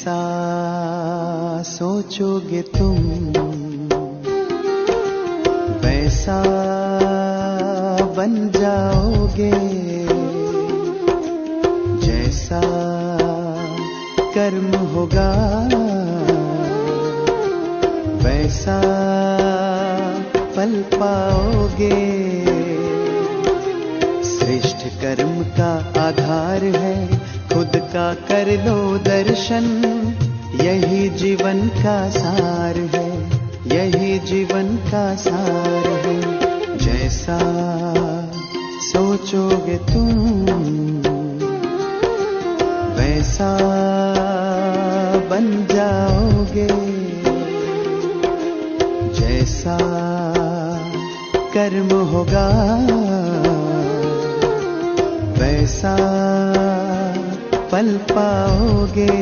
जैसा सोचोगे तुम वैसा बन जाओगे, जैसा कर्म होगा वैसा फल पाओगे। श्रेष्ठ कर्म का आधार है खुद का कर लो दर्शन, यही जीवन का सार है, यही जीवन का सार है। जैसा सोचोगे तुम वैसा बन जाओगे, जैसा कर्म होगा वैसा फल पाओगे।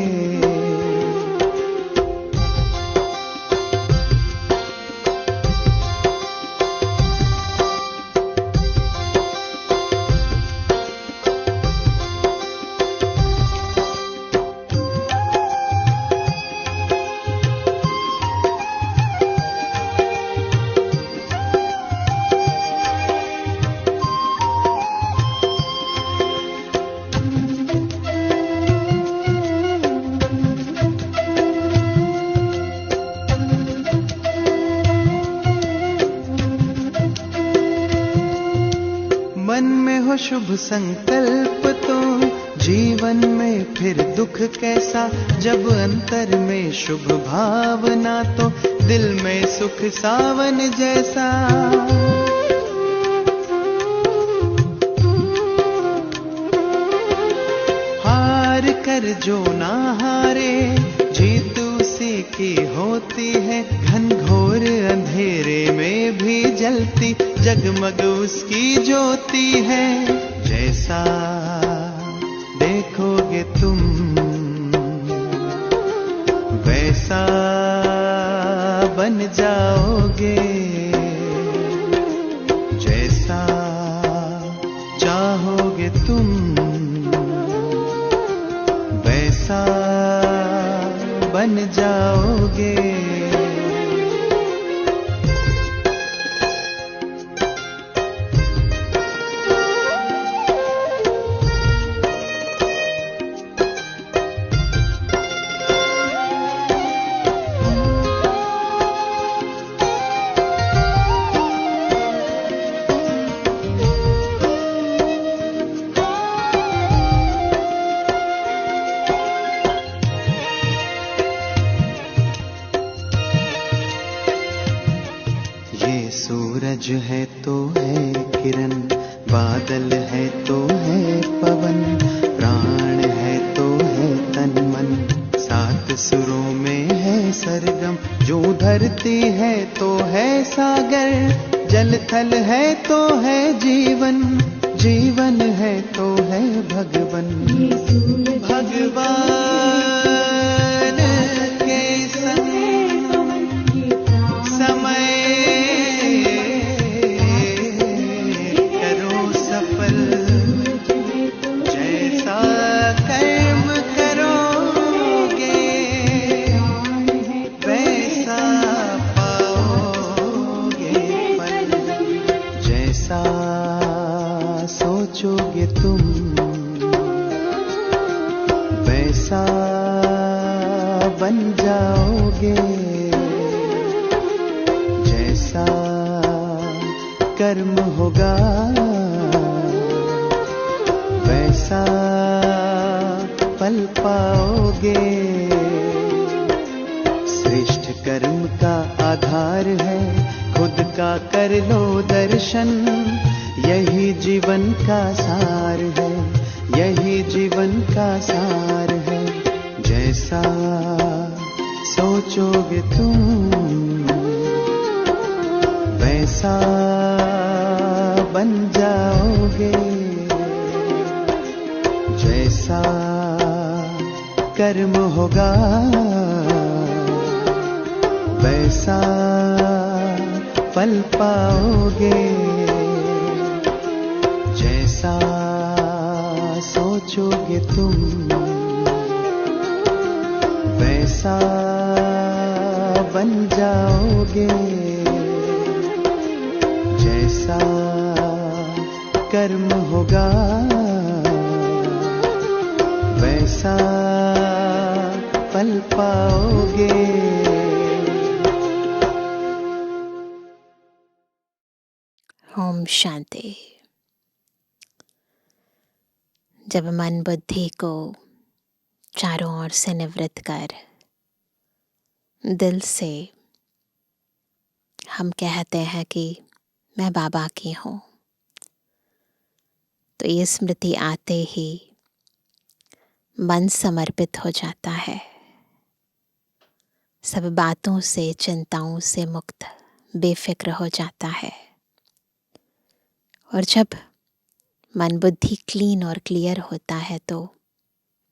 मन में हो शुभ संकल्प तो जीवन में फिर दुख कैसा, जब अंतर में शुभ भावना तो दिल में सुख सावन जैसा। हार कर जो ना हारे जीत उसी की होती है, घनघोर अंधेरे में भी जलती जगमग उसकी ज्योति है। जैसा देखोगे तुम वैसा बन जाओगे, जैसा चाहोगे तुम वैसा बन जाओगे। सूरज है तो है किरण, बादल है तो है पवन, प्राण है तो है तन मन, सात सुरों में है सरगम। जो धरती है तो है सागर, जल थल है तो है जीवन, जीवन है तो है भगवन। भगवान के संग समय सोचोगे तुम वैसा बन जाओगे, जैसा कर्म होगा वैसा फल पाओगे। श्रेष्ठ कर्म का आधार है खुद का कर लो दर्शन, यही जीवन का सार है, यही जीवन का सार है। जैसा सोचोगे तुम वैसा बन जाओगे, जैसा कर्म होगा वैसा फल पाओगे। जैसा सोचोगे तुम वैसा बन जाओगे जैसा कर्म होगा, वैसा पल पाओगे। ओम शांति। जब मन बुद्धि को चारों ओर से निवृत्त कर दिल से हम कहते हैं कि मैं बाबा की हूँ, तो ये स्मृति आते ही मन समर्पित हो जाता है, सब बातों से चिंताओं से मुक्त बेफिक्र हो जाता है। और जब मन बुद्धि क्लीन और क्लियर होता है तो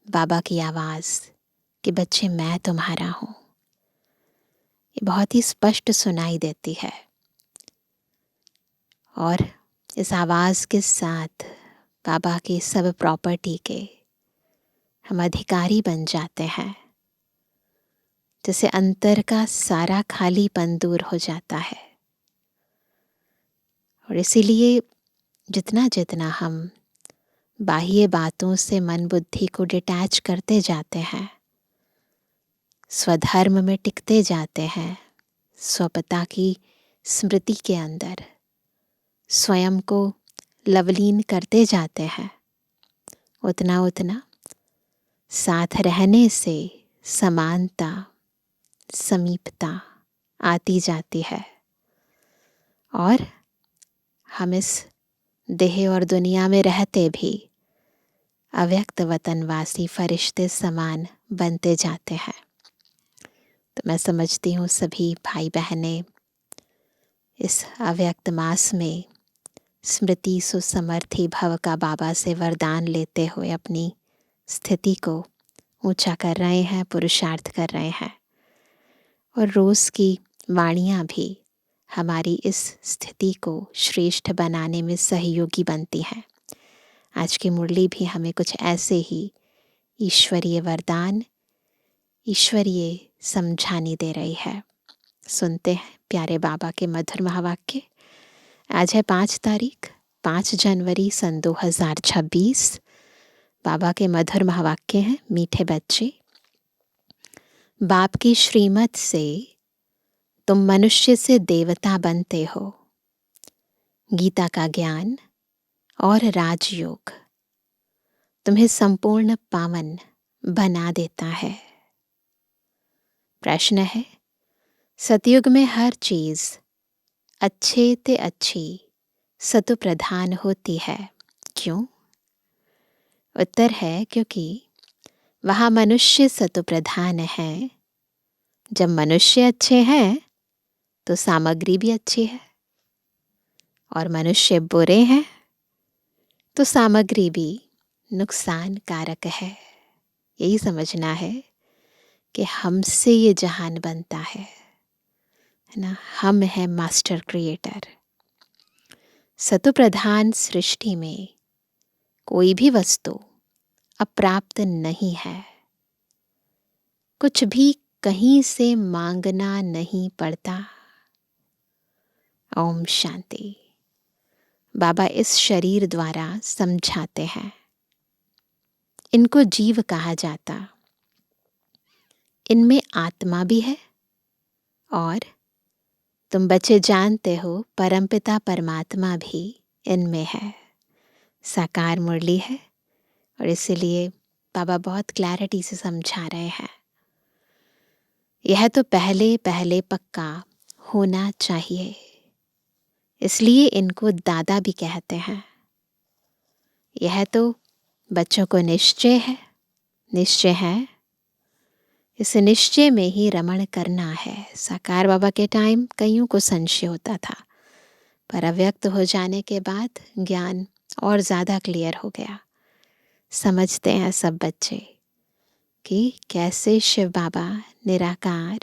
बाबा की आवाज़ कि बच्चे मैं तुम्हारा हूँ, ये बहुत ही स्पष्ट सुनाई देती है। और इस आवाज़ के साथ बाबा की सब प्रॉपर्टी के हम अधिकारी बन जाते हैं, जिससे अंतर का सारा खालीपन दूर हो जाता है। और इसीलिए जितना जितना हम बाह्य बातों से मन बुद्धि को डिटैच करते जाते हैं, स्वधर्म में टिकते जाते हैं, स्वपता की स्मृति के अंदर स्वयं को लवलीन करते जाते हैं, उतना उतना साथ रहने से समानता समीपता आती जाती है। और हम इस देह और दुनिया में रहते भी अव्यक्त वतनवासी फरिश्ते समान बनते जाते हैं। तो मैं समझती हूँ सभी भाई बहनें इस अव्यक्त मास में स्मृति सुसमर्थी भव का बाबा से वरदान लेते हुए अपनी स्थिति को ऊंचा कर रहे हैं, पुरुषार्थ कर रहे हैं। और रोज़ की वाणियाँ भी हमारी इस स्थिति को श्रेष्ठ बनाने में सहयोगी बनती हैं। आज की मुरली भी हमें कुछ ऐसे ही ईश्वरीय वरदान, ईश्वरीय समझानी दे रही है। सुनते हैं प्यारे बाबा के मधुर महावाक्य। आज है 5 जनवरी सन 2026। बाबा के मधुर महावाक्य हैं, मीठे बच्चे, बाप की श्रीमत से तुम मनुष्य से देवता बनते हो। गीता का ज्ञान और राजयोग तुम्हें संपूर्ण पावन बना देता है। प्रश्न है, सतयुग में हर चीज अच्छे ते अच्छी सतु प्रधान होती है, क्यों? उत्तर है, क्योंकि वहाँ मनुष्य सतु प्रधान है। जब मनुष्य अच्छे हैं तो सामग्री भी अच्छी है, और मनुष्य बुरे हैं तो सामग्री भी नुकसान कारक है। यही समझना है कि हमसे ये जहान बनता है ना। हम हैं मास्टर क्रिएटर। सतु प्रधान सृष्टि में कोई भी वस्तु अप्राप्त नहीं है, कुछ भी कहीं से मांगना नहीं पड़ता। ओम शांति। बाबा इस शरीर द्वारा समझाते हैं, इनको जीव कहा जाता, इनमें आत्मा भी है, और तुम बच्चे जानते हो परमपिता परमात्मा भी इनमें है। साकार मुरली है, और इसीलिए बाबा बहुत क्लैरिटी से समझा रहे हैं। यह तो पहले पहले पक्का होना चाहिए, इसलिए इनको दादा भी कहते हैं। यह तो बच्चों को निश्चय है, इस निश्चय में ही रमण करना है। साकार बाबा के टाइम कईयों को संशय होता था, पर अव्यक्त हो जाने के बाद ज्ञान और ज़्यादा क्लियर हो गया। समझते हैं सब बच्चे कि कैसे शिव बाबा निराकार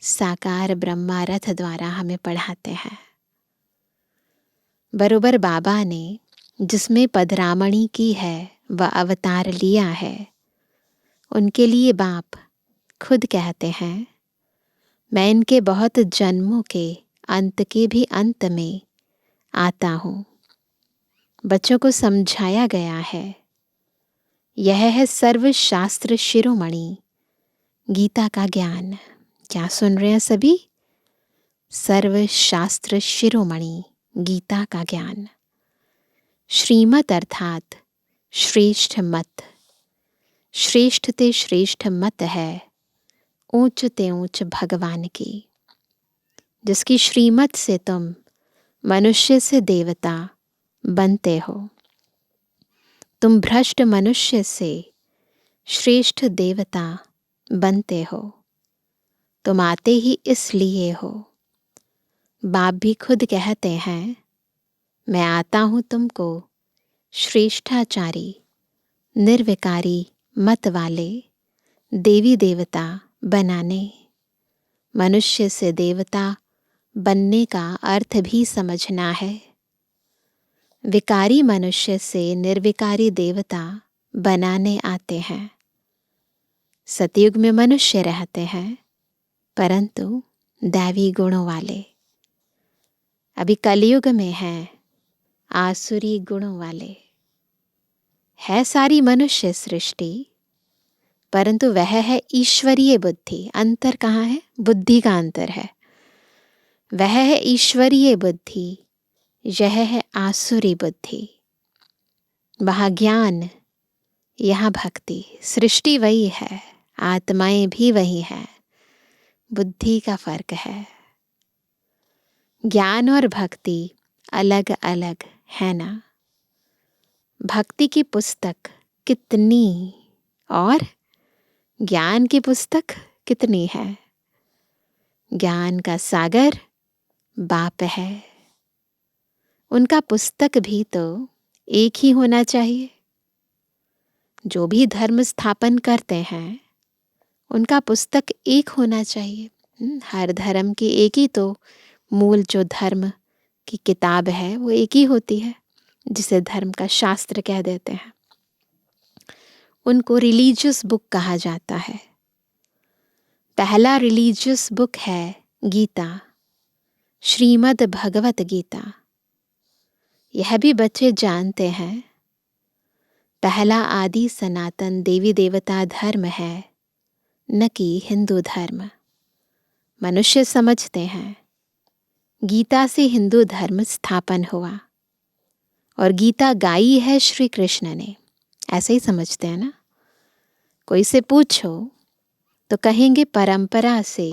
साकार ब्रह्मा रथ द्वारा हमें पढ़ाते हैं। बरोबर बाबा ने जिसमें पधरामणी की है व अवतार लिया है, उनके लिए बाप खुद कहते हैं, मैं इनके बहुत जन्मों के अंत के भी अंत में आता हूँ। बच्चों को समझाया गया है, यह है सर्वशास्त्र शिरोमणि गीता का ज्ञान। क्या सुन रहे हैं सभी? सर्वशास्त्र शिरोमणि गीता का ज्ञान। श्रीमत अर्थात श्रेष्ठ मत। श्रेष्ठ ते श्रेष्ठ मत है ऊंच ते ऊंच भगवान की। जिसकी श्रीमत से तुम मनुष्य से देवता बनते हो। तुम भ्रष्ट मनुष्य से श्रेष्ठ देवता बनते हो। तुम आते ही इसलिए हो। बाप भी खुद कहते हैं, मैं आता हूँ तुमको श्रेष्ठाचारी निर्विकारी मत वाले देवी देवता बनाने। मनुष्य से देवता बनने का अर्थ भी समझना है। विकारी मनुष्य से निर्विकारी देवता बनाने आते हैं। सतयुग में मनुष्य रहते हैं, परंतु दैवी गुणों वाले। अभी कलयुग में हैं आसुरी गुणों वाले। है सारी मनुष्य सृष्टि, परंतु वह है ईश्वरीय बुद्धि। अंतर कहाँ है? बुद्धि का अंतर है। वह है ईश्वरीय बुद्धि, यह है आसुरी बुद्धि। वहाँ ज्ञान, यहाँ भक्ति। सृष्टि वही है, आत्माएं भी वही है, बुद्धि का फर्क है। ज्ञान और भक्ति अलग अलग है ना। भक्ति की पुस्तक कितनी और ज्ञान की पुस्तक कितनी है। ज्ञान का सागर बाप है। उनका पुस्तक भी तो एक ही होना चाहिए। जो भी धर्म स्थापन करते हैं, उनका पुस्तक एक होना चाहिए। हर धर्म की एक ही तो मूल जो धर्म की किताब है वो एक ही होती है, जिसे धर्म का शास्त्र कह देते हैं। उनको रिलीजियस बुक कहा जाता है। पहला रिलीजियस बुक है गीता, श्रीमद् भगवत गीता। यह भी बच्चे जानते हैं, पहला आदि सनातन देवी देवता धर्म है, न कि हिंदू धर्म। मनुष्य समझते हैं गीता से हिंदू धर्म स्थापन हुआ और गीता गाई है श्री कृष्ण ने, ऐसे ही समझते हैं ना। कोई से पूछो तो कहेंगे परंपरा से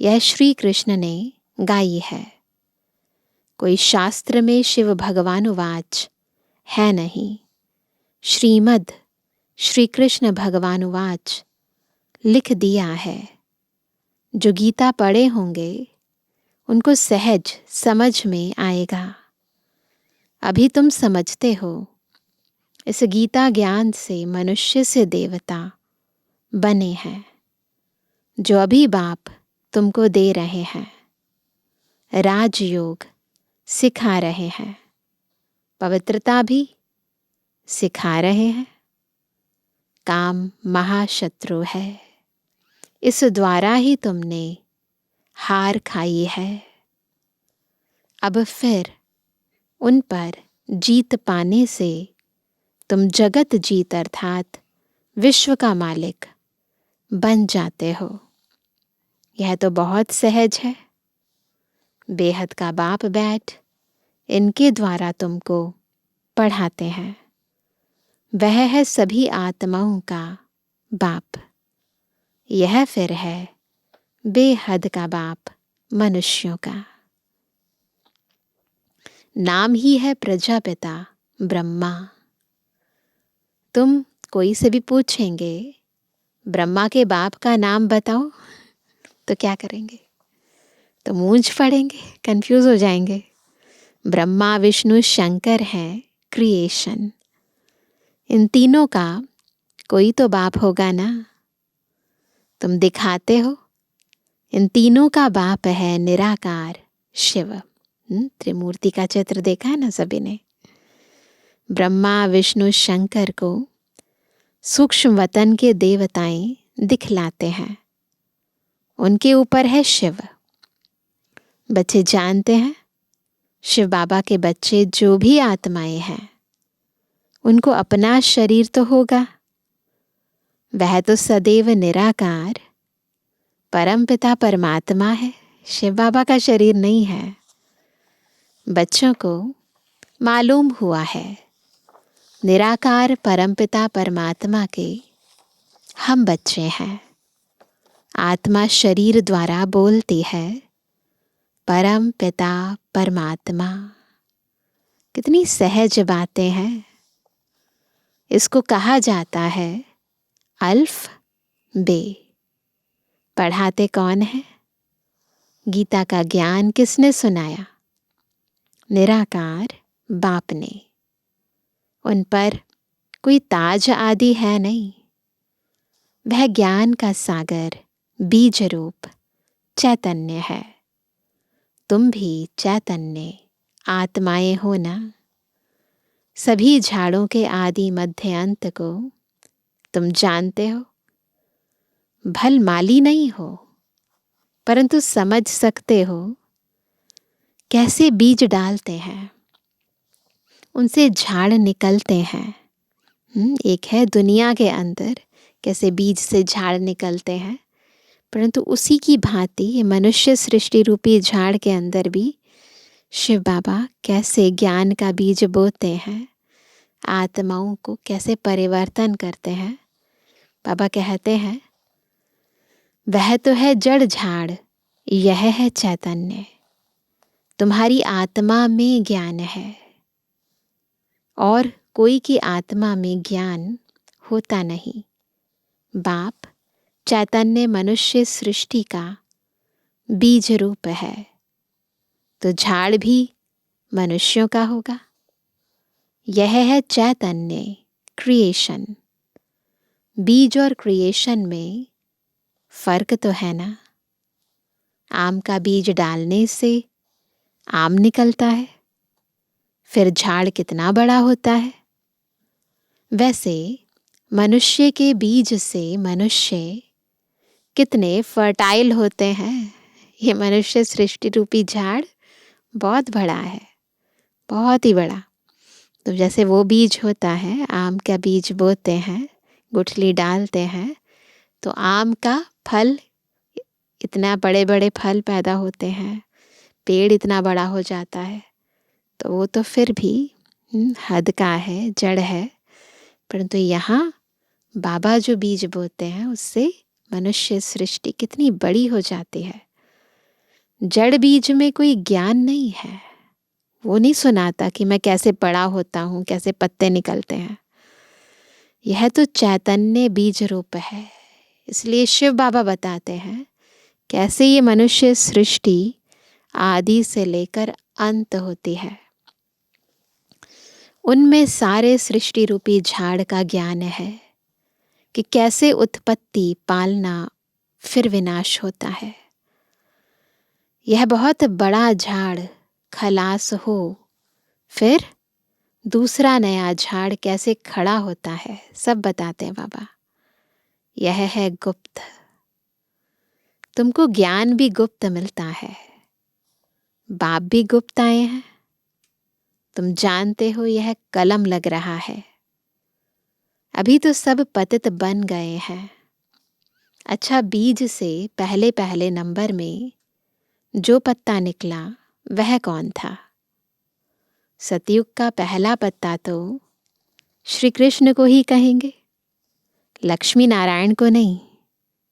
यह श्री कृष्ण ने गाई है। कोई शास्त्र में शिव भगवानुवाच है नहीं। श्रीमद् श्री कृष्ण भगवानुवाच लिख दिया है। जो गीता पढ़े होंगे उनको सहज समझ में आएगा। अभी तुम समझते हो, इस गीता ज्ञान से मनुष्य से देवता बने हैं, जो अभी बाप तुमको दे रहे हैं। राजयोग सिखा रहे हैं, पवित्रता भी सिखा रहे हैं। काम महाशत्रु है, इस द्वारा ही तुमने हार खाई है। अब फिर उन पर जीत पाने से तुम जगत जीत अर्थात विश्व का मालिक बन जाते हो। यह तो बहुत सहज है। बेहद का बाप बैठ इनके द्वारा तुमको पढ़ाते हैं। वह है सभी आत्माओं का बाप। यह फिर है बेहद का बाप मनुष्यों का। नाम ही है प्रजापिता ब्रह्मा। तुम कोई से भी पूछेंगे ब्रह्मा के बाप का नाम बताओ, तो क्या करेंगे? तो मूंछ पड़ेंगे, कंफ्यूज हो जाएंगे। ब्रह्मा विष्णु शंकर हैं क्रिएशन। इन तीनों का कोई तो बाप होगा ना। तुम दिखाते हो, इन तीनों का बाप है निराकार शिव। त्रिमूर्ति का चित्र देखा है ना सभी ने। ब्रह्मा विष्णु शंकर को सूक्ष्म वतन के देवताएं दिखलाते हैं। उनके ऊपर है शिव। बच्चे जानते हैं, शिव बाबा के बच्चे जो भी आत्माएं हैं, उनको अपना शरीर तो होगा। वह तो सदैव निराकार परमपिता परमात्मा है, शिव बाबा का शरीर नहीं है। बच्चों को मालूम हुआ है, निराकार परमपिता परमात्मा के हम बच्चे हैं। आत्मा शरीर द्वारा बोलती है, परम पिता परमात्मा। कितनी सहज बातें हैं। इसको कहा जाता है अल्फ बे। पढ़ाते कौन है? गीता का ज्ञान किसने सुनाया? निराकार बाप ने। उन पर कोई ताज आदि है नहीं। वह ज्ञान का सागर बीज रूप चैतन्य है। तुम भी चैतन्य आत्माएं हो ना। सभी झाड़ों के आदि मध्य अंत को तुम जानते हो। भल माली नहीं हो, परंतु समझ सकते हो कैसे बीज डालते हैं, उनसे झाड़ निकलते हैं। एक है दुनिया के अंदर कैसे बीज से झाड़ निकलते हैं, परंतु उसी की भांति मनुष्य सृष्टि रूपी झाड़ के अंदर भी शिव बाबा कैसे ज्ञान का बीज बोते हैं, आत्माओं को कैसे परिवर्तन करते हैं। बाबा कहते हैं, वह तो है जड़ झाड़, यह है चैतन्य। तुम्हारी आत्मा में ज्ञान है और कोई की आत्मा में ज्ञान होता नहीं। बाप चैतन्य मनुष्य सृष्टि का बीज रूप है, तो झाड़ भी मनुष्यों का होगा। यह है चैतन्य क्रिएशन। बीज और क्रिएशन में फर्क तो है ना। आम का बीज डालने से आम निकलता है, फिर झाड़ कितना बड़ा होता है। वैसे मनुष्य के बीज से मनुष्य कितने फर्टाइल होते हैं। ये मनुष्य सृष्टि रूपी झाड़ बहुत बड़ा है, बहुत ही बड़ा। तो जैसे वो बीज होता है, आम का बीज बोते हैं, गुठली डालते हैं, तो आम का फल इतना बड़े बड़े फल पैदा होते हैं, पेड़ इतना बड़ा हो जाता है। तो वो तो फिर भी हद का है, जड़ है। परंतु यहाँ बाबा जो बीज बोते हैं, उससे मनुष्य सृष्टि कितनी बड़ी हो जाती है। जड़ बीज में कोई ज्ञान नहीं है। वो नहीं सुनाता कि मैं कैसे बड़ा होता हूँ, कैसे पत्ते निकलते हैं। यह तो चैतन्य बीज रूप है। इसलिए शिव बाबा बताते हैं कैसे ये मनुष्य सृष्टि आदि से लेकर अंत होती है। उनमें सारे सृष्टि रूपी झाड़ का ज्ञान है कि कैसे उत्पत्ति, पालना, फिर विनाश होता है। यह बहुत बड़ा झाड़ खलास हो, फिर दूसरा नया झाड़ कैसे खड़ा होता है, सब बताते हैं बाबा। यह है गुप्त। तुमको ज्ञान भी गुप्त मिलता है, बाप भी गुप्त आए हैं। तुम जानते हो यह कलम लग रहा है। अभी तो सब पतित बन गए हैं। अच्छा, बीज से पहले पहले नंबर में जो पत्ता निकला वह कौन था? सतयुग का पहला पत्ता तो श्री कृष्ण को ही कहेंगे, लक्ष्मी नारायण को नहीं।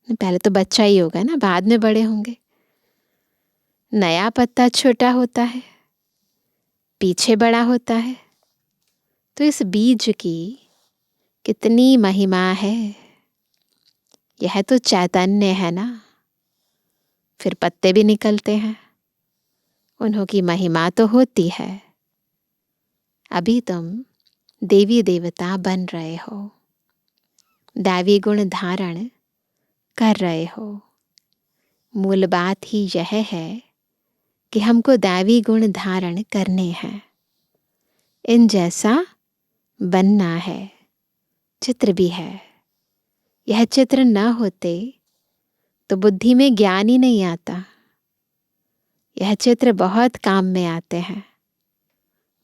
पहले तो बच्चा ही होगा ना, बाद में बड़े होंगे। नया पत्ता छोटा होता है, पीछे बड़ा होता है। तो इस बीज की कितनी महिमा है। यह तो चैतन्य है ना, फिर पत्ते भी निकलते हैं। उन्हों की महिमा तो होती है। अभी तुम देवी देवता बन रहे हो, दैवी गुण धारण कर रहे हो। मूल बात ही यह है कि हमको दैवी गुण धारण करने हैं, इन जैसा बनना है। चित्र भी है, यह चित्र न होते तो बुद्धि में ज्ञान ही नहीं आता। यह चित्र बहुत काम में आते हैं।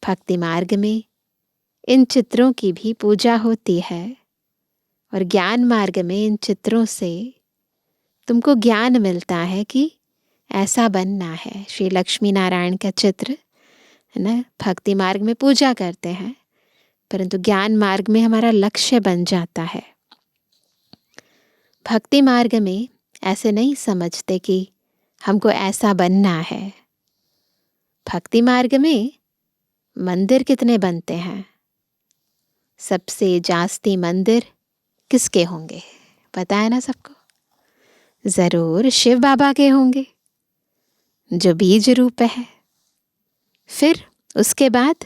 भक्ति मार्ग में इन चित्रों की भी पूजा होती है और ज्ञान मार्ग में इन चित्रों से तुमको ज्ञान मिलता है कि ऐसा बनना है। श्री लक्ष्मी नारायण का चित्र है ना, भक्ति मार्ग में पूजा करते हैं, परंतु ज्ञान मार्ग में हमारा लक्ष्य बन जाता है। भक्ति मार्ग में ऐसे नहीं समझते कि हमको ऐसा बनना है। भक्ति मार्ग में मंदिर कितने बनते हैं? सबसे जास्ती मंदिर किसके होंगे? पता है ना सबको? जरूर शिव बाबा के होंगे, जो बीज रूप है। फिर उसके बाद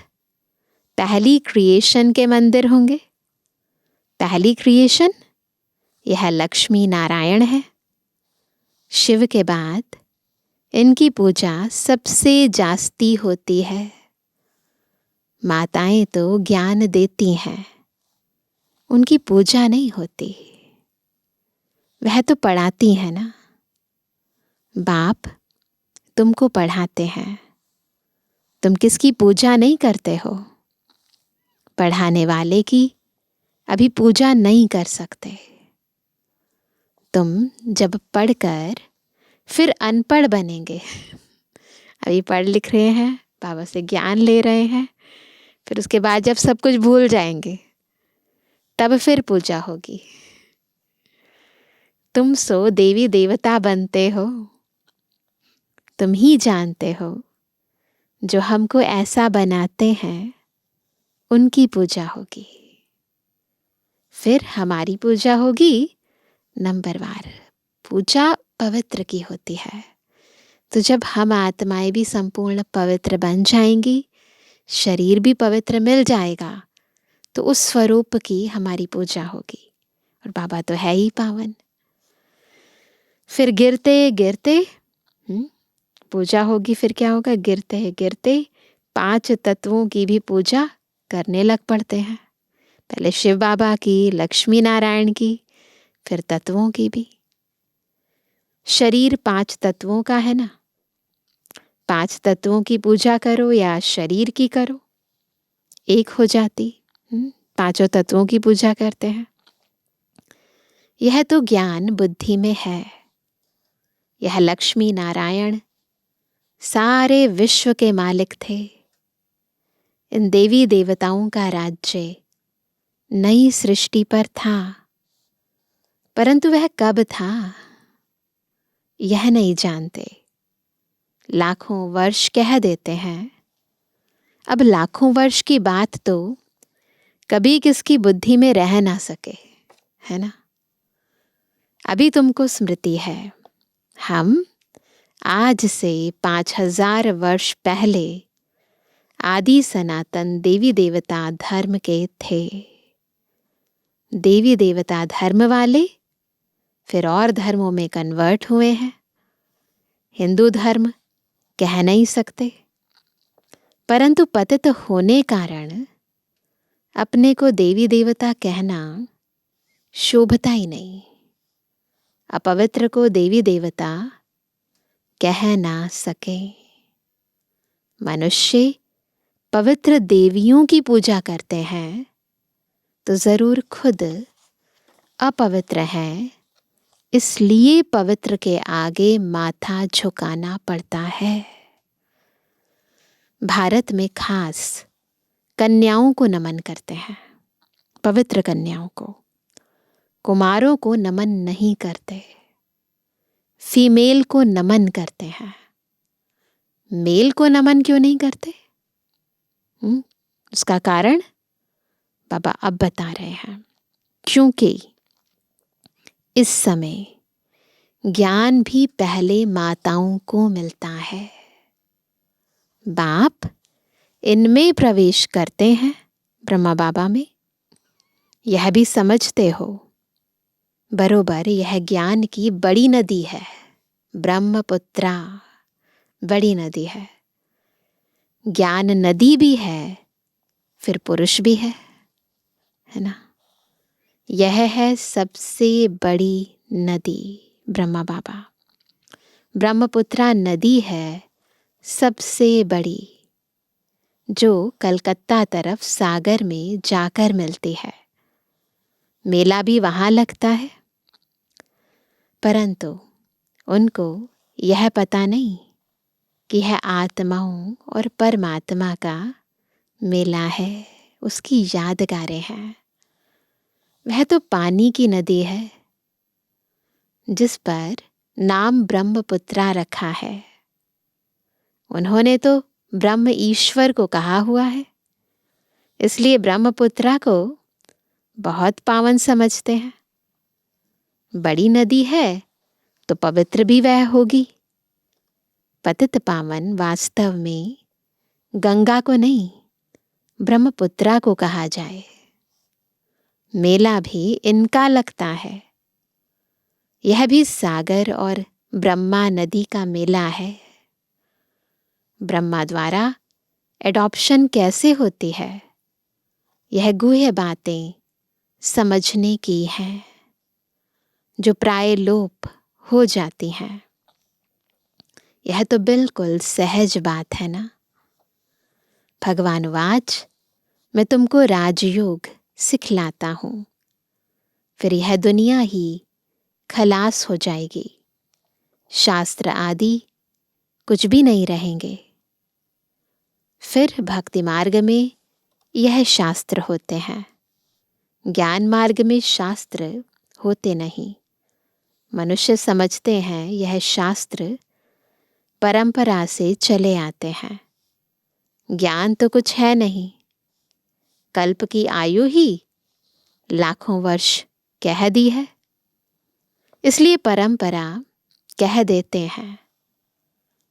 पहली क्रिएशन के मंदिर होंगे। पहली क्रिएशन यह लक्ष्मी नारायण है। शिव के बाद इनकी पूजा सबसे जास्ती होती है। माताएं तो ज्ञान देती हैं, उनकी पूजा नहीं होती। वह तो पढ़ाती है ना। बाप तुमको पढ़ाते हैं, तुम किसकी पूजा नहीं करते हो? पढ़ाने वाले की अभी पूजा नहीं कर सकते। तुम जब पढ़कर फिर अनपढ़ बनेंगे। अभी पढ़ लिख रहे हैं, बाबा से ज्ञान ले रहे हैं, फिर उसके बाद जब सब कुछ भूल जाएंगे तब फिर पूजा होगी। तुम सो देवी देवता बनते हो, तुम ही जानते हो। जो हमको ऐसा बनाते हैं उनकी पूजा होगी। फिर हमारी पूजा होगी नंबरवार। पूजा पवित्र की होती है। तो जब हम आत्माएं भी संपूर्ण पवित्र बन जाएंगी, शरीर भी पवित्र मिल जाएगा, तो उस स्वरूप की हमारी पूजा होगी। और बाबा तो है ही पावन। फिर गिरते गिरते पूजा होगी। फिर क्या होगा? गिरते गिरते 5 तत्वों की भी पूजा करने लग पड़ते हैं। पहले शिव बाबा की, लक्ष्मी नारायण की, फिर तत्वों की भी। शरीर 5 तत्वों का है ना। 5 तत्वों की पूजा करो या शरीर की करो, एक हो जाती। 5 तत्वों की पूजा करते हैं। यह तो ज्ञान बुद्धि में है। यह लक्ष्मी नारायण सारे विश्व के मालिक थे। इन देवी देवताओं का राज्य नई सृष्टि पर था, परंतु वह कब था यह नहीं जानते। लाखों वर्ष कह देते हैं। अब लाखों वर्ष की बात तो कभी किसकी बुद्धि में रह ना सके, है ना। अभी तुमको स्मृति है, हम आज से 5000 वर्ष पहले आदि सनातन देवी देवता धर्म के थे। देवी देवता धर्म वाले फिर और धर्मों में कन्वर्ट हुए हैं। हिंदू धर्म कह नहीं सकते, परंतु पतित होने कारण अपने को देवी देवता कहना शोभता ही नहीं। अपवित्र को देवी देवता कह ना सके। मनुष्य पवित्र देवियों की पूजा करते हैं तो जरूर खुद अपवित्र है, इसलिए पवित्र के आगे माथा झुकाना पड़ता है। भारत में खास कन्याओं को नमन करते हैं, पवित्र कन्याओं को। कुमारों को नमन नहीं करते, फीमेल को नमन करते हैं। मेल को नमन क्यों नहीं करते? उसका कारण बाबा अब बता रहे हैं। क्योंकि इस समय ज्ञान भी पहले माताओं को मिलता है। बाप इनमें प्रवेश करते हैं, ब्रह्मा बाबा में। यह भी समझते हो बरोबर यह ज्ञान की बड़ी नदी है। ब्रह्मपुत्रा बड़ी नदी है। ज्ञान नदी भी है, फिर पुरुष भी है ना। यह है सबसे बड़ी नदी। ब्रह्मा बाबा, ब्रह्मपुत्रा नदी है सबसे बड़ी, जो कलकत्ता तरफ सागर में जाकर मिलती है। मेला भी वहाँ लगता है, परंतु उनको यह पता नहीं कि यह आत्माओं और परमात्मा का मेला है, उसकी यादगारें हैं। वह तो पानी की नदी है जिस पर नाम ब्रह्मपुत्रा रखा है। उन्होंने तो ब्रह्म ईश्वर को कहा हुआ है, इसलिए ब्रह्मपुत्रा को बहुत पावन समझते हैं। बड़ी नदी है तो पवित्र भी वह होगी। पतित पावन वास्तव में गंगा को नहीं, ब्रह्मपुत्रा को कहा जाए। मेला भी इनका लगता है। यह भी सागर और ब्रह्मा नदी का मेला है। ब्रह्मा द्वारा एडॉप्शन कैसे होती है, यह गूढ़ बातें समझने की हैं, जो प्राय लोप हो जाती हैं। यह तो बिल्कुल सहज बात है ना। भगवान वाच, मैं तुमको राजयोग सिखलाता हूँ, फिर यह दुनिया ही खलास हो जाएगी। शास्त्र आदि कुछ भी नहीं रहेंगे। फिर भक्ति मार्ग में यह शास्त्र होते हैं, ज्ञान मार्ग में शास्त्र होते नहीं। मनुष्य समझते हैं यह शास्त्र परंपरा से चले आते हैं। ज्ञान तो कुछ है नहीं। कल्प की आयु ही लाखों वर्ष कह दी है, इसलिए परंपरा कह देते हैं।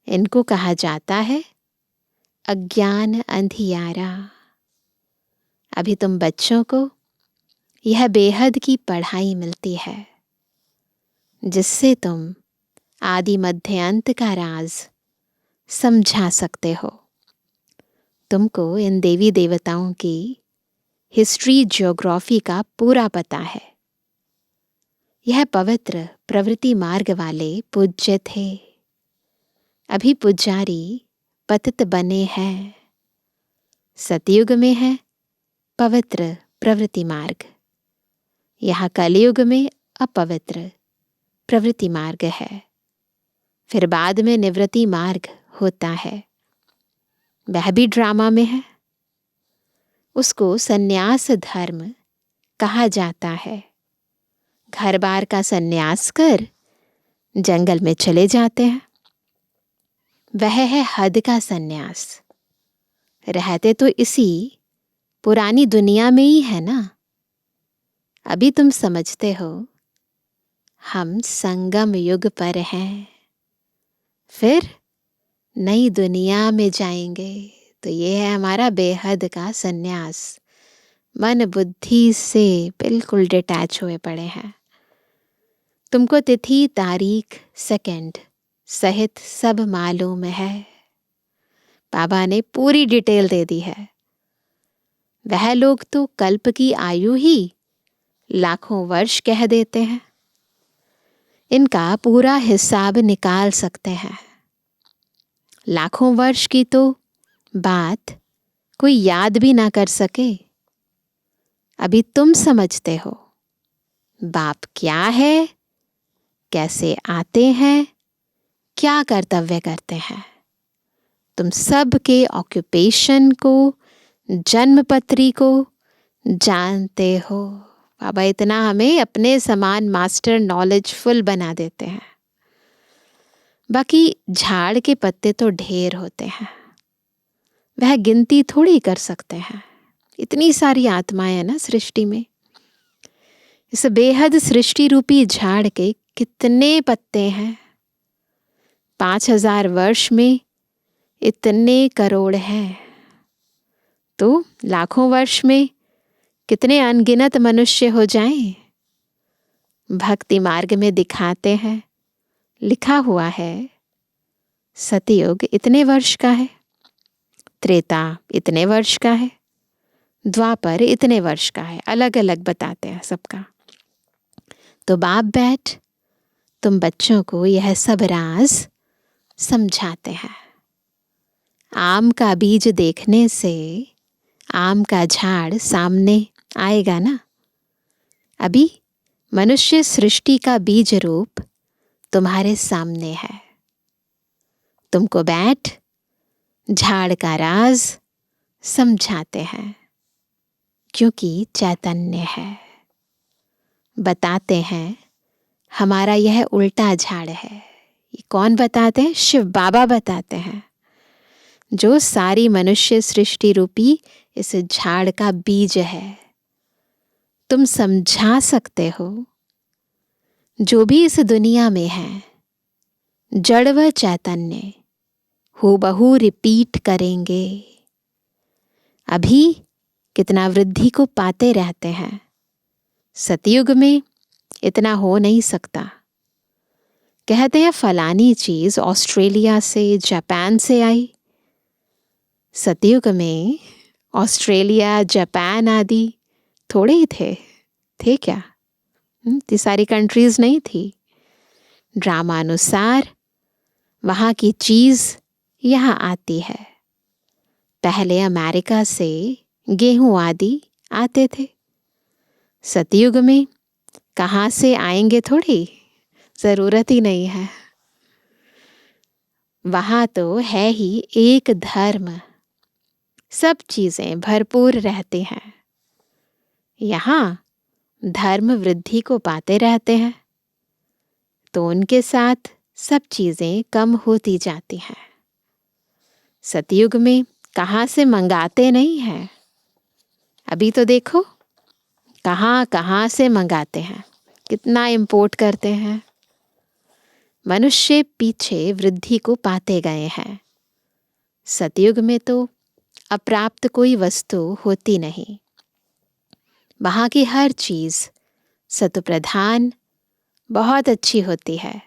इनको कहा जाता है अज्ञान अंधियारा। अभी तुम बच्चों को यह बेहद की पढ़ाई मिलती है, जिससे तुम आदि मध्य अंत का राज समझा सकते हो। तुमको इन देवी देवताओं की हिस्ट्री ज्योग्राफी का पूरा पता है। यह पवित्र प्रवृत्ति मार्ग वाले पूज्य थे। अभी पुजारी पतित बने हैं। सतयुग में है पवित्र प्रवृत्ति मार्ग, यहाँ कलयुग में अपवित्र प्रवृत्ति मार्ग है। फिर बाद में निवृत्ति मार्ग होता है, वह भी ड्रामा में है। उसको संन्यास धर्म कहा जाता है। घर बार का संन्यास कर जंगल में चले जाते हैं, वह है हद का संन्यास। रहते तो इसी पुरानी दुनिया में ही है ना। अभी तुम समझते हो हम संगम युग पर हैं, फिर नई दुनिया में जाएंगे। तो ये है हमारा बेहद का संन्यास। मन बुद्धि से बिल्कुल डिटैच हुए पड़े हैं। तुमको तिथि तारीख सेकंड सहित सब मालूम है। बाबा ने पूरी डिटेल दे दी है। वह लोग तो कल्प की आयु ही लाखों वर्ष कह देते हैं। इनका पूरा हिसाब निकाल सकते हैं। लाखों वर्ष की तो बात कोई याद भी ना कर सके। अभी तुम समझते हो बाप क्या है, कैसे आते हैं, क्या कर्तव्य करते हैं। तुम सब के ऑक्यूपेशन को, जन्मपत्री को जानते हो। बाबा इतना हमें अपने समान मास्टर नॉलेजफुल बना देते हैं। बाकी झाड़ के पत्ते तो ढेर होते हैं, वह गिनती थोड़ी कर सकते हैं। इतनी सारी आत्माएं हैं ना सृष्टि में। इस बेहद सृष्टि रूपी झाड़ के कितने पत्ते हैं। 5000 वर्ष में इतने करोड़ हैं, तो लाखों वर्ष में कितने अनगिनत मनुष्य हो जाएं। भक्ति मार्ग में दिखाते हैं, लिखा हुआ है सतयुग इतने वर्ष का है, त्रेता इतने वर्ष का है, द्वापर इतने वर्ष का है, अलग अलग बताते हैं सबका। तो बाप बैठ तुम बच्चों को यह सब राज समझाते हैं। आम का बीज देखने से आम का झाड़ सामने आएगा ना। अभी मनुष्य सृष्टि का बीज रूप तुम्हारे सामने है। तुमको बैठ झाड़ का राज समझाते हैं, क्योंकि चैतन्य है। बताते हैं हमारा यह उल्टा झाड़ है। ये कौन बताते हैं? शिव बाबा बताते हैं, जो सारी मनुष्य सृष्टि रूपी इस झाड़ का बीज है। तुम समझा सकते हो जो भी इस दुनिया में है, जड़ व चैतन्य हूबहू रिपीट करेंगे। अभी कितना वृद्धि को पाते रहते हैं, सतयुग में इतना हो नहीं सकता। कहते हैं फलानी चीज ऑस्ट्रेलिया से, जापान से आई। सतयुग में ऑस्ट्रेलिया, जापान आदि थोड़े ही थे क्या? इतनी सारी कंट्रीज नहीं थी। ड्रामानुसार वहाँ की चीज यहाँ आती है। पहले अमेरिका से गेहूं आदि आते थे। सतयुग में कहाँ से आएंगे थोड़ी, जरूरत ही नहीं है। वहाँ तो है ही एक धर्म, सब चीजें भरपूर रहती हैं। यहाँ धर्म वृद्धि को पाते रहते हैं, तो उनके साथ सब चीजें कम होती जाती हैं। सतयुग में कहाँ से मंगाते नहीं हैं। अभी तो देखो कहाँ कहाँ से मंगाते हैं, कितना इंपोर्ट करते हैं। मनुष्य पीछे वृद्धि को पाते गए हैं। सतयुग में तो अप्राप्त कोई वस्तु होती नहीं। वहाँ की हर चीज सत्प्रधान बहुत अच्छी होती है।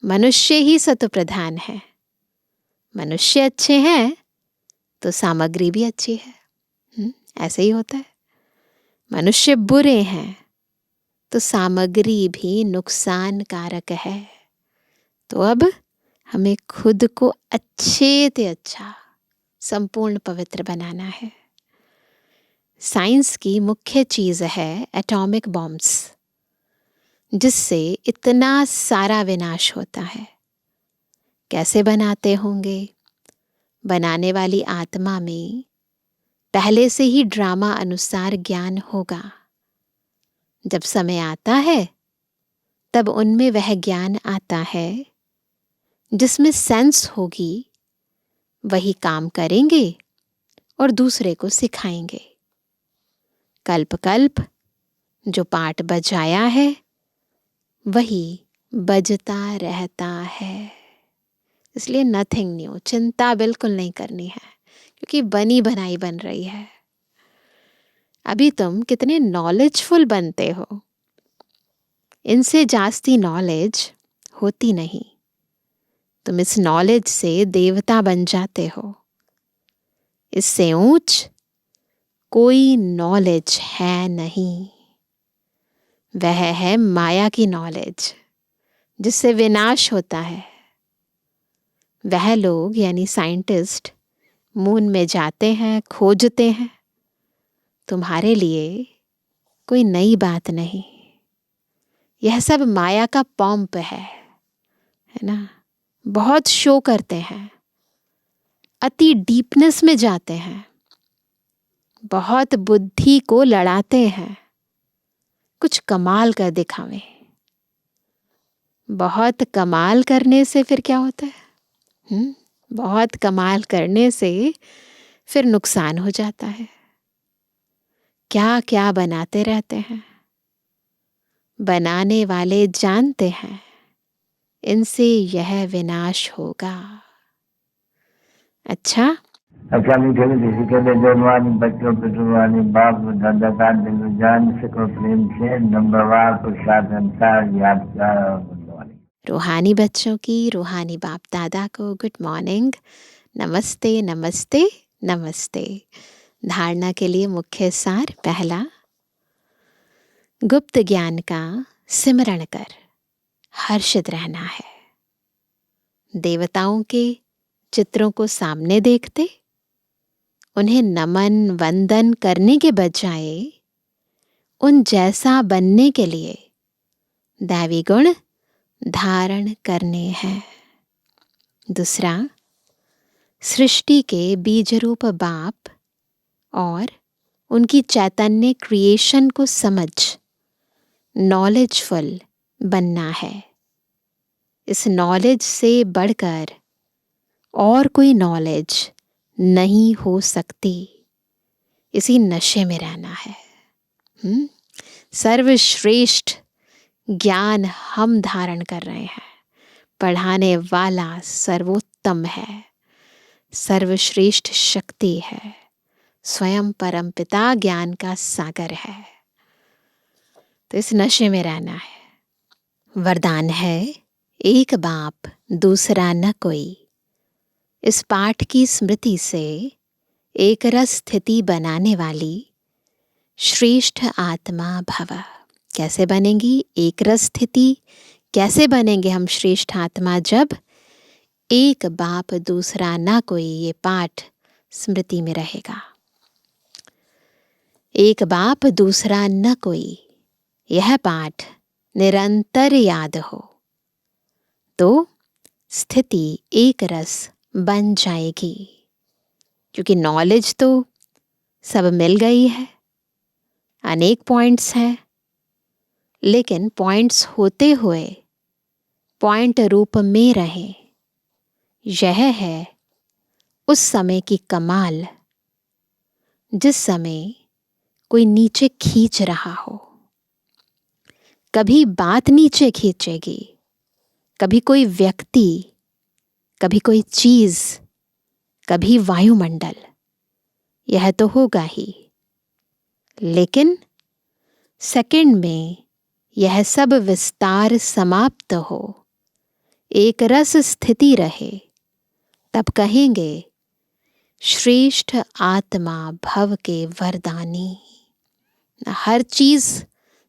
मनुष्य ही सत्प्रधान है। मनुष्य अच्छे हैं तो सामग्री भी अच्छी है। ऐसे ही होता है। मनुष्य बुरे हैं तो सामग्री भी नुकसानकारक है। तो अब हमें खुद को अच्छे से अच्छा संपूर्ण पवित्र बनाना है। साइंस की मुख्य चीज है एटॉमिक बॉम्ब्स, जिससे इतना सारा विनाश होता है। कैसे बनाते होंगे? बनाने वाली आत्मा में पहले से ही ड्रामा अनुसार ज्ञान होगा। जब समय आता है तब उनमें वह ज्ञान आता है जिसमें सेंस होगी, वही काम करेंगे और दूसरे को सिखाएंगे। कल्प कल्प जो पाठ बजाया है वही बजता रहता है। इसलिए नथिंग न्यू, चिंता बिल्कुल नहीं करनी है, क्योंकि बनी बनाई बन रही है। अभी तुम कितने नॉलेजफुल बनते हो, इनसे जास्ती नॉलेज होती नहीं। तुम इस नॉलेज से देवता बन जाते हो। इससे ऊंच कोई नॉलेज है नहीं। वह है माया की नॉलेज, जिससे विनाश होता है। वह लोग यानी साइंटिस्ट मून में जाते हैं, खोजते हैं। तुम्हारे लिए कोई नई बात नहीं। यह सब माया का पॉम्प है ना। बहुत शो करते हैं, अति डीपनेस में जाते हैं, बहुत बुद्धि को लड़ाते हैं, कुछ कमाल कर दिखावे। बहुत कमाल करने से फिर क्या होता है? बहुत कमाल करने से फिर नुकसान हो जाता है। क्या क्या बनाते रहते हैं। बनाने वाले जानते हैं इनसे यह विनाश होगा। अच्छा, मीठे मीठे के जवानी बच्चों पे जुबानी बाप दादा का दिल जान से को प्रेम से नंबरवार प्रसाद अंसार याद का। रूहानी बच्चों की रूहानी बाप दादा को गुड मॉर्निंग, नमस्ते नमस्ते नमस्ते। धारणा के लिए मुख्य सार। पहला, गुप्त ज्ञान का सिमरण कर हर्षित रहना है। देवताओं के चित्रों को सामने देखते उन्हें नमन वंदन करने के बजाय उन जैसा बनने के लिए दैवी गुण धारण करने हैं। दूसरा, सृष्टि के बीजरूप बाप और उनकी चैतन्य क्रिएशन को समझ नॉलेजफुल बनना है। इस नॉलेज से बढ़कर और कोई नॉलेज नहीं हो सकती। इसी नशे में रहना है। सर्वश्रेष्ठ ज्ञान हम धारण कर रहे हैं। पढ़ाने वाला सर्वोत्तम है, सर्वश्रेष्ठ शक्ति है, स्वयं परमपिता ज्ञान का सागर है। तो इस नशे में रहना है। वरदान है, एक बाप दूसरा न कोई। इस पाठ की स्मृति से एक रस स्थिति बनाने वाली श्रेष्ठ आत्मा भव। कैसे बनेंगी एक रस स्थिति? कैसे बनेंगे हम श्रेष्ठ आत्मा? जब एक बाप दूसरा ना कोई, ये पाठ स्मृति में रहेगा। एक बाप दूसरा न कोई, यह पाठ निरंतर याद हो तो स्थिति एक रस बन जाएगी। क्योंकि नॉलेज तो सब मिल गई है, अनेक पॉइंट्स हैं, लेकिन पॉइंट्स होते हुए पॉइंट रूप में रहे, यह है उस समय की कमाल जिस समय कोई नीचे खींच रहा हो। कभी बात नीचे खींचेगी, कभी कोई व्यक्ति, कभी कोई चीज, कभी वायुमंडल, यह तो होगा ही। लेकिन सेकंड में यह सब विस्तार समाप्त हो, एक रस स्थिति रहे, तब कहेंगे श्रेष्ठ आत्मा भव के वरदानी। हर चीज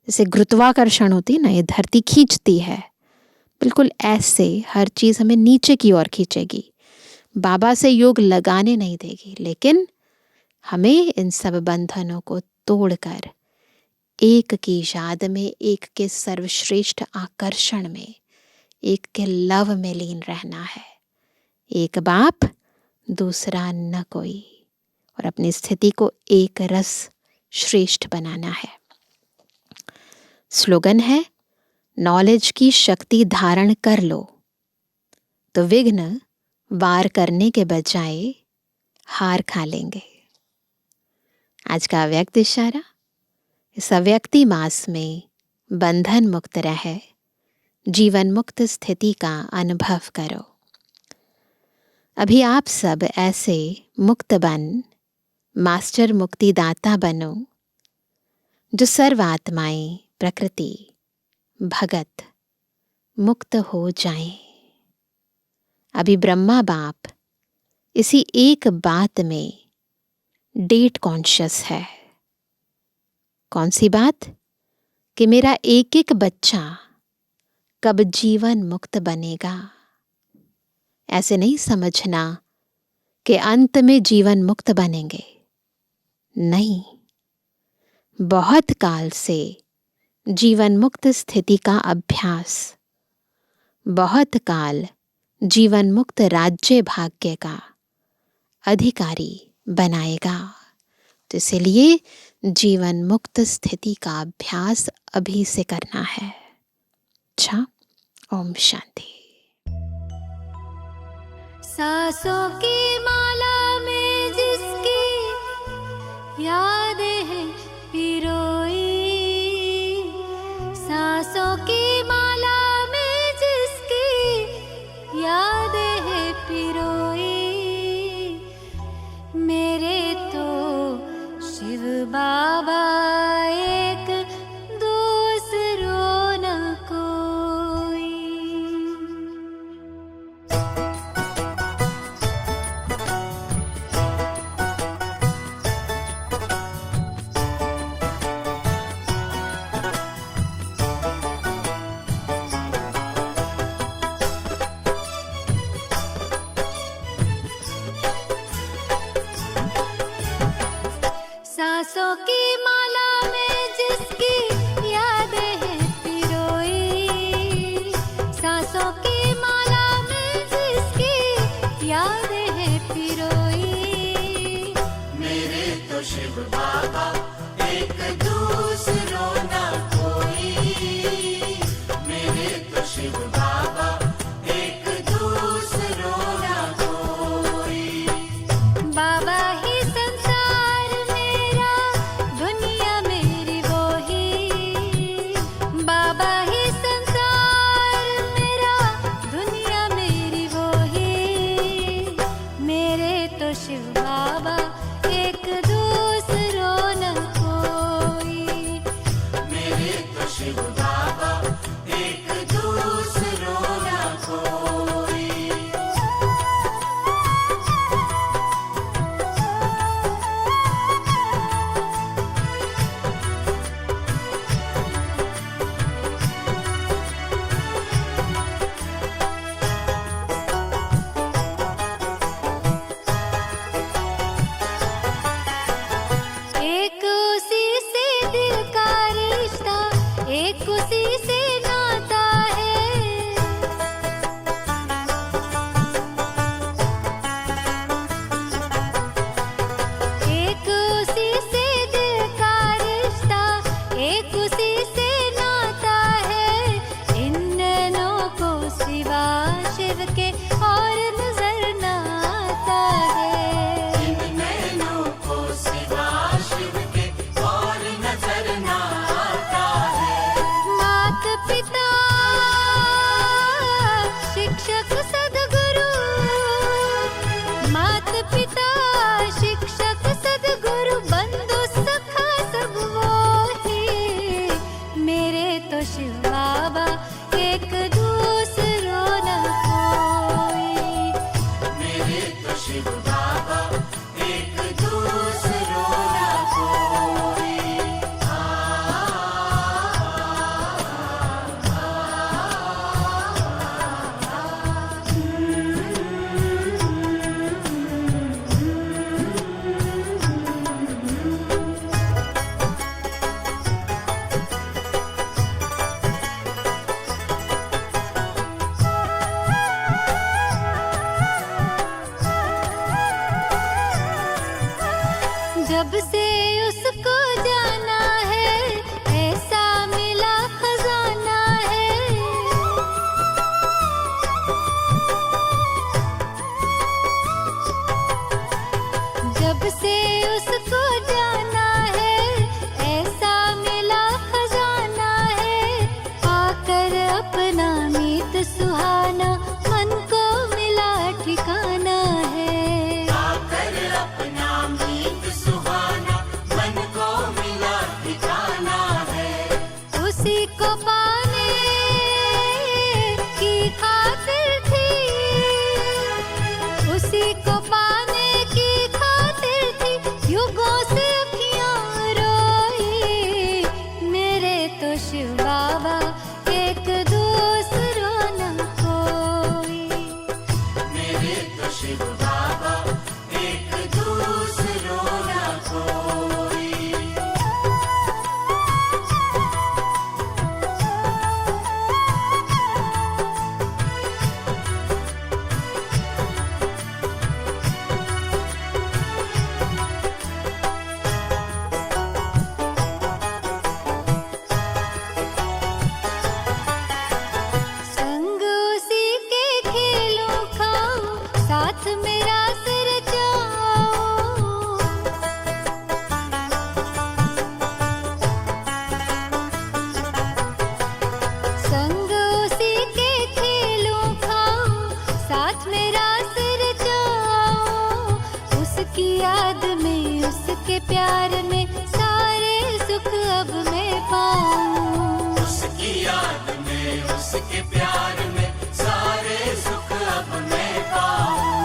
जैसे गुरुत्वाकर्षण होती है ना, ये धरती खींचती है, बिल्कुल ऐसे हर चीज हमें नीचे की ओर खींचेगी। बाबा से योग लगाने नहीं देगी, लेकिन हमें इन सब बंधनों को तोड़कर एक की याद में, एक के सर्वश्रेष्ठ आकर्षण में, एक के लव में लीन रहना है। एक बाप दूसरा न कोई, और अपनी स्थिति को एक रस श्रेष्ठ बनाना है। स्लोगन है, नॉलेज की शक्ति धारण कर लो तो विघ्न वार करने के बजाय हार खा लेंगे। आज का अव्यक्त इशारा, इस अव्यक्ति मास में बंधन मुक्त रहे, जीवन मुक्त स्थिति का अनुभव करो। अभी आप सब ऐसे मुक्त बन, मास्टर मुक्तिदाता बनो, जो सर्वात्माएं, प्रकृति, भगत मुक्त हो जाएं। अभी ब्रह्मा बाप इसी एक बात में डेट कॉन्शियस है। कौन सी बात? कि मेरा एक एक बच्चा कब जीवन मुक्त बनेगा। ऐसे नहीं समझना कि अंत में जीवन मुक्त बनेंगे, नहीं, बहुत काल से जीवन मुक्त स्थिति का अभ्यास, बहुत काल जीवन मुक्त राज्य भाग्य का अधिकारी बनाएगा। तो इसलिए जीवन मुक्त स्थिति का अभ्यास अभी से करना है। अच्छा, ओम शांति। सांसों की माला में जिसकी याद है पिरोई, सांसों की माला में जिसकी याद है पिरोई, मेरे तो शिव बाबा एक, दूसरों न कोई। शिव बाबा एक दूसरों ना कोई, मेरे तो शिव बाबा एक दूसरों ना कोई। बाबा ही संसार मेरा, दुनिया मेरी वो ही। बाबा ही संसार मेरा, दुनिया मेरी वो ही। मेरे तो शिव बाबा एक दूसरों न कोई, मेरे तो शिव बाबा एक दूसरों ना कोई। एक उसी से दिल का रिश्ता, एक उसी से नाता है। एक उसी से दिल का रिश्ता, एक उसी से नाता है। इन नैनों को सिवा शिव के और नजर न आता है। इन नैनों को सिवा शिव के और नजर ना आता है। मात पिता शिक्षक सद्गुरु, मात पिता शिक्षक सद्गुरु, बंधु सखा सब वो ही। मेरे तो शिव बाबा एक दूसरों न कोई, मेरे तो शिव बाबा एक दूसरों ना कोई। जब से उसको जाना है, ऐसा मिला खजाना है। जब से उसको जाना है, ऐसा मिला खजाना है। पाकर अपना मीत सुहाना, मन को मिला ठिकाना है। आकर अपना मीत सुहाना, मन को मिला ठिकाना है। उसी को पाने की खातिर थी, उसी को पाने की खातिर थी, युगों से अखियां रोई। मेरे तो शिव बाबा एक दूसरों न कोई, मेरे तो शिव बाबा एक दूसरों ना कोई। संग उसी के खेलों खाऊं, साथ मेरा सिर जाऊं। संग उसी के खेलों खाऊं, साथ मेरा सिर जाऊं। उसकी याद में, उसके प्यार में, सारे सुख अब मैं पाऊं। उसकी याद में, उसके प्यार में, सारे सुख अब मैं पाऊं।